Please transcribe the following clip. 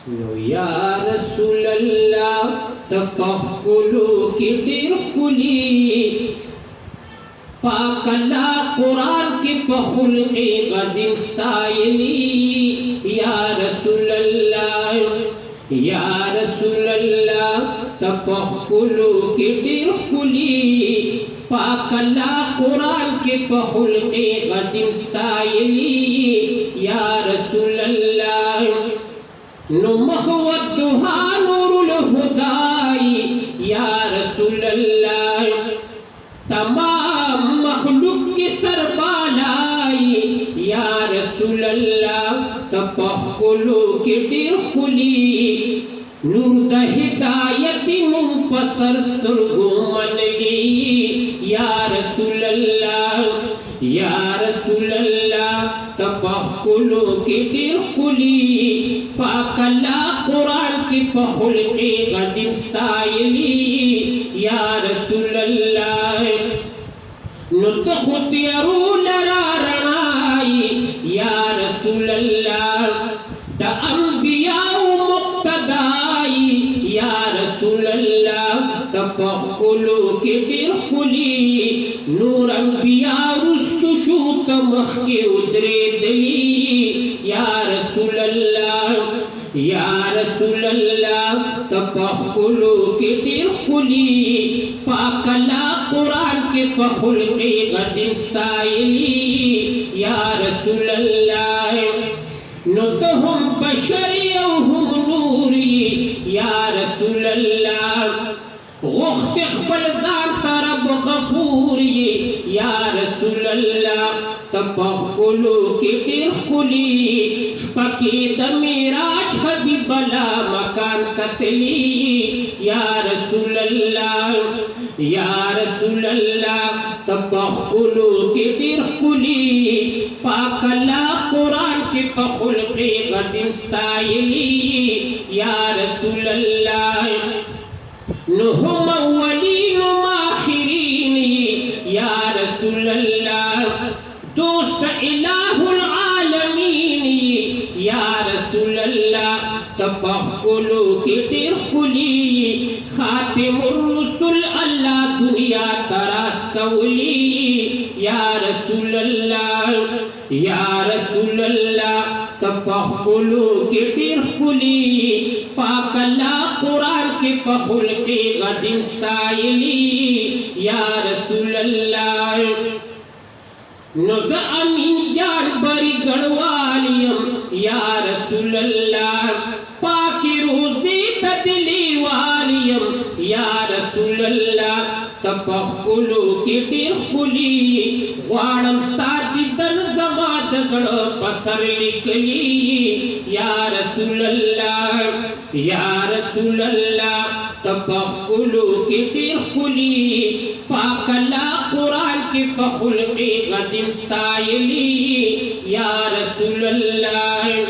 No या रसूल अल्लाह तपख्कुलू की दिरखुली पाक अल्लाह कुरान की पखुल्क़े क़दीम स्टाइली या रसूल अल्लाह तपख्कुलू की दिरखुली पाक अल्लाह कुरान की पखुल्क़े क़दीम स्टाइली या रसूल अल्लाह नुमख़वत दुहा नूरुल हुदाई या रसूल अल्लाह तमाम मखलूक की सरबालाई या रसूल अल्लाह तपख्कुलू की दिरखुली नूर द हिदायती मुंपसर स्तुरगु मनली या रसूल अल्लाह तपख्कुलू की दिरखुली पाक अल्लाह कुरान की पखुल्क़े क़दीम स्टाइली या रसूल अल्लाह नुतखुतियरू लरा रणाई या रसूल अल्लाह द अंबियाउ मुक्तदाई या रसूल अल्लाह तपख्कुलू की दिरखुली नूर अंबिया रुस्तु शूत मखके उदरे दली या रसूल अल्लाह तपख्कुलू की दिरखुली पाक अल्लाह कुरान के पखुल्क़े क़दीम स्टाइली या रसूल अल्लाह नुतहुम बशरी हम नूरी या रसूल अल्लाह वक्त ख़पल ज़ान तरब गफूरी या रसूल अल्लाह तपख्कुलू की दिरखुली शपकी द मेराज हबीब अल्लाह मकान कतली या रसूल अल्लाह तपख्कुलू की दिरखुली पाक अल्लाह कुरान की पखुल्क़े क़दीम स्टाइली या रसूल अल्लाह नुहुम अव्वलीन आखिरीन या रसूल अल्लाह दोस्त इलाहुल आलमीन या रसूल अल्लाह तपख्कुलू की दिरखुली खातिमुर रुसुल अल्लाह दुनिया तरास्तौली या रसूल अल्लाह तपख्कुलू की दिरखुली पाक अल्लाह कुरान की पखुल्क़े क़दीम स्टाइली या रसूल अल्लाह नुज़ अमीन जान बरी गढ़वालियम या रसूल अल्लाह पाकी रोज़ी तदली वालियम या रसूल अल्लाह तपख्कुलू की दिरखुली वाड़म स्तादी दन जमात गढ़ पसर लिखली या रसूल अल्लाह तपख्कुलू की दिरखुली पाक अल्लाह कुरान की पखुल्क़े क़दीम स्टाइली या रसूल अल्लाह।